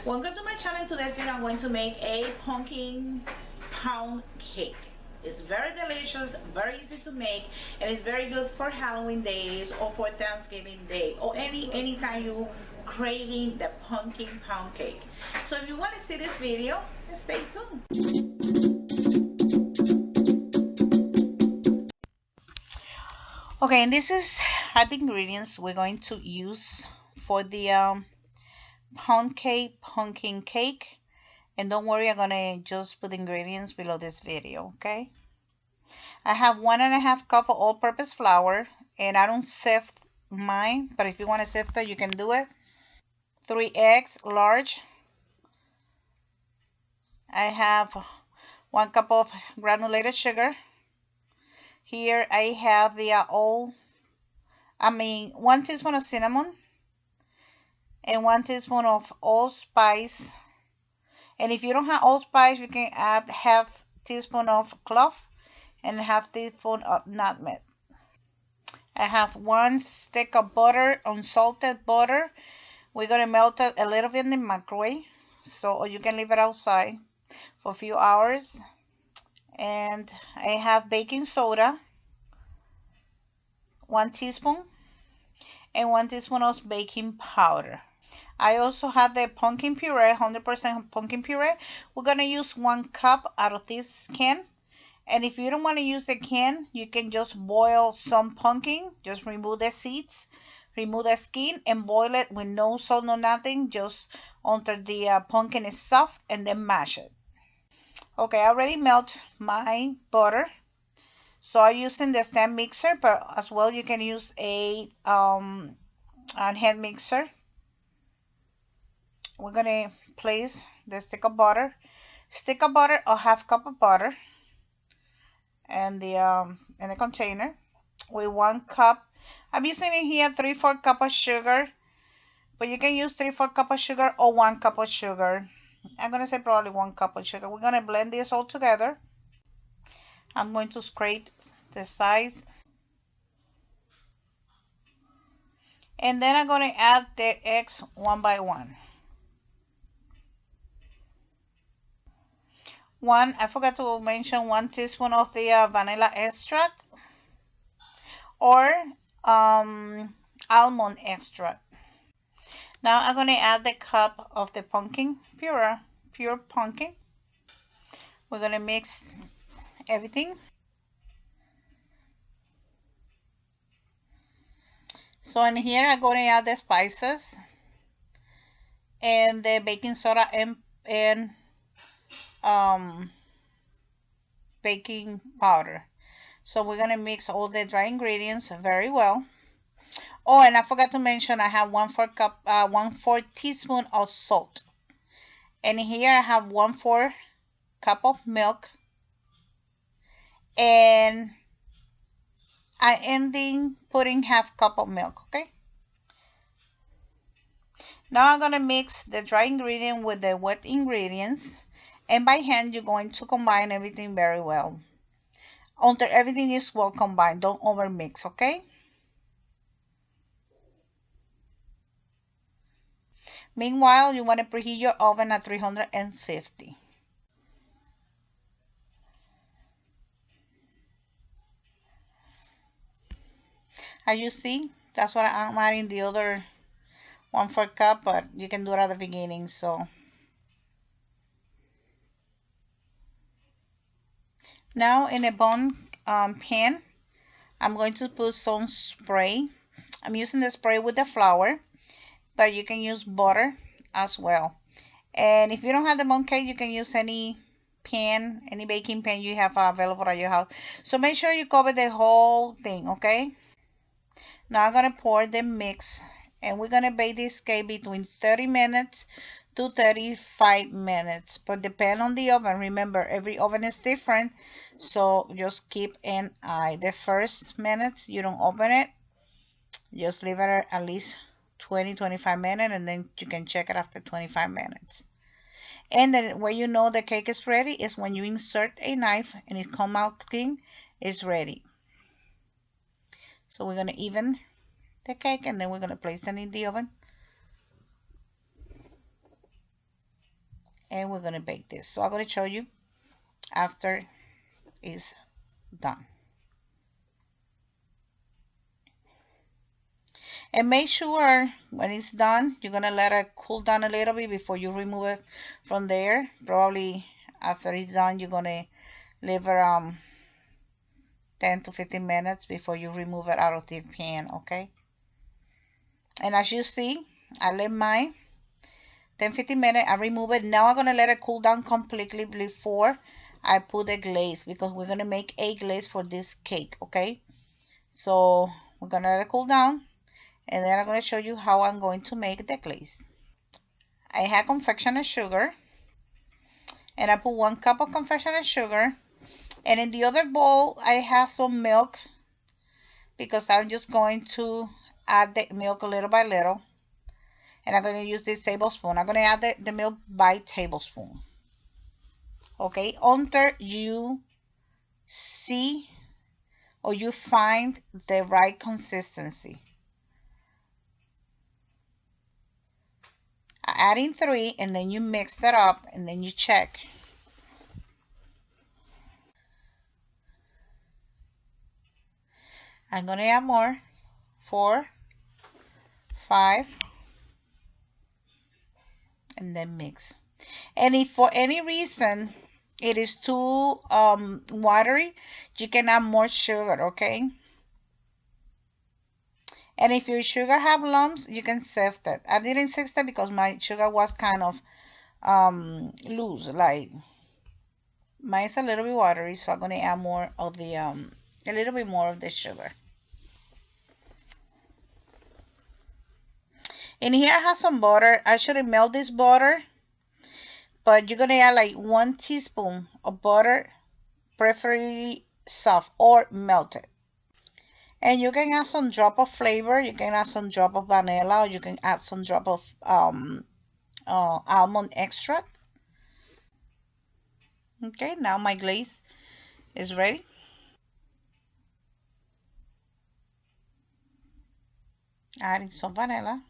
Welcome to my channel. Today's video I'm going to make a pumpkin pound cake. It's very delicious, very easy to make, and it's very good for Halloween days or for Thanksgiving day or anytime you craving the pumpkin pound cake. So if you want to see this video, stay tuned. Okay, and this is the ingredients we're going to use for the pumpkin cake. And don't worry, I'm gonna just put the ingredients below this video, okay? I have 1.5 cup of all-purpose flour, and I don't sift mine, but if you want to sift it, you can do it. 3 eggs, large. I have 1 cup of granulated sugar. Here I have the 1 teaspoon of cinnamon and 1 teaspoon of allspice. And if you don't have allspice, you can add half teaspoon of clove and half teaspoon of nutmeg. I have 1 stick of butter, unsalted butter. We're gonna melt it a little bit in the microwave, or you can leave it outside for a few hours. And I have baking soda, 1 teaspoon, and 1 teaspoon of baking powder. I also have the pumpkin puree, 100% pumpkin puree. We're going to use 1 cup out of this can. And if you don't want to use the can, you can just boil some pumpkin. Just remove the seeds, remove the skin, and boil it with no salt, no nothing. Just until the pumpkin is soft, and then mash it. Okay, I already melt my butter. So I'm using the stand mixer, but as well you can use a hand mixer. We're gonna place the stick of butter or half cup of butter and in the container with 1 cup. I'm using in here 3/4 cup of sugar, but you can use 3/4 cup of sugar or 1 cup of sugar. I'm gonna say probably 1 cup of sugar. We're gonna blend this all together. I'm going to scrape the sides, and then I'm gonna add the eggs one by one. I forgot to mention 1 teaspoon of the vanilla extract or almond extract. Now I'm going to add the cup of the pumpkin pure pumpkin. We're going to mix everything. So in here I'm going to add the spices and the baking soda and baking powder. So we're going to mix all the dry ingredients very well. Oh, and I forgot to mention I have 1/4 teaspoon of salt. And here I have 1/4 cup of milk. And I ending putting half cup of milk, okay? Now I'm going to mix the dry ingredient with the wet ingredients. And by hand, you're going to combine everything very well until everything is well combined. Don't over mix, okay? Meanwhile, you want to preheat your oven at 350. As you see, that's what I'm adding the other 1/4 cup, but you can do it at the beginning. So now in a bone pan, I'm going to put some spray. I'm using the spray with the flour, but you can use butter as well. And if you don't have the bone cake, you can use any pan, any baking pan you have available at your house. So make sure you cover the whole thing, okay? Now I'm going to pour the mix, and we're going to bake this cake between 30 minutes to 35 minutes, but depend on the oven. Remember, every oven is different, so just keep an eye. The first minutes, you don't open it. Just leave it at least 20-25 minutes, and then you can check it after 25 minutes. And then when you know the cake is ready is when you insert a knife and it come out clean, it's ready. So we're going to even the cake, and then we're going to place it in the oven and we're gonna bake this. So I'm gonna show you after it's done. And make sure when it's done, you're gonna let it cool down a little bit before you remove it from there. Probably after it's done, you're gonna leave around 10 to 15 minutes before you remove it out of the pan, okay? And as you see, I let mine 10-15 minutes. I remove it. Now I'm gonna let it cool down completely before I put the glaze, because we're gonna make a glaze for this cake, okay? So we're gonna let it cool down, and then I'm gonna show you how I'm going to make the glaze. I have confectioner sugar, and I put 1 cup of confectioner sugar, and in the other bowl I have some milk, because I'm just going to add the milk little by little, and I'm going to use this tablespoon. I'm going to add the milk by tablespoon, okay, until you see or you find the right consistency. I add in 3, and then you mix that up, and then you check. I'm going to add more, 4, 5, and then mix. And if for any reason it is too watery, you can add more sugar, okay? And if your sugar have lumps, you can sift it. I didn't sift it because my sugar was kind of loose, like mine's a little bit watery, so I'm gonna add more of the a little bit more of the sugar. In here I have some butter. I should have melted this butter, but you're gonna add like 1 teaspoon of butter, preferably soft or melted. And you can add some drop of flavor. You can add some drop of vanilla, or you can add some drop of almond extract. Okay, now my glaze is ready. Adding some vanilla.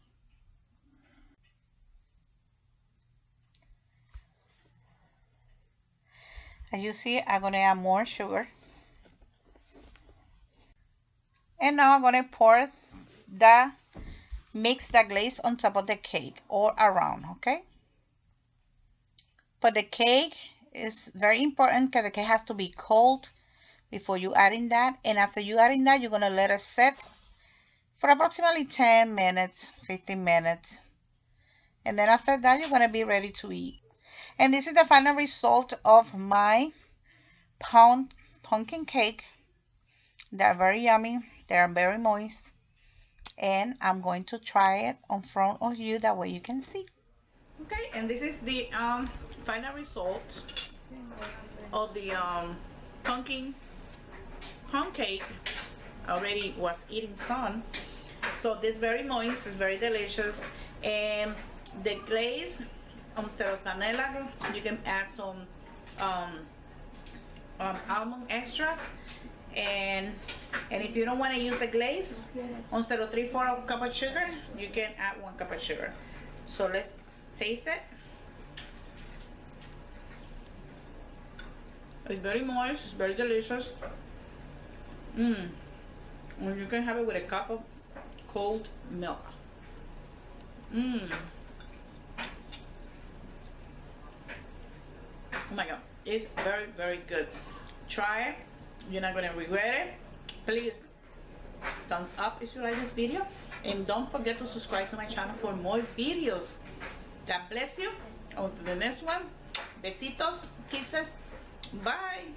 As you see, I'm going to add more sugar. And now I'm going to mix the glaze on top of the cake or around, okay? But the cake is very important because the cake has to be cold before you add in that. And after you add in that, you're going to let it set for approximately 10 minutes, 15 minutes. And then after that, you're going to be ready to eat. And this is the final result of my pumpkin cake. They're very yummy. They're very moist. And I'm going to try it in front of you, that way you can see. Okay, and this is the final result of the pumpkin cake. I already was eating some. So this is very moist, it's very delicious. And the glaze, instead of vanilla, you can add some almond extract. And if you don't want to use the glaze, instead of 3/4 cup of sugar, you can add 1 cup of sugar. So let's taste it. It's very moist, it's very delicious. And you can have it with a cup of cold milk. Oh my god, it's very, very good. Try it. You're not going to regret it. Please, thumbs up if you like this video. And don't forget to subscribe to my channel for more videos. God bless you. On to the next one. Besitos, kisses. Bye.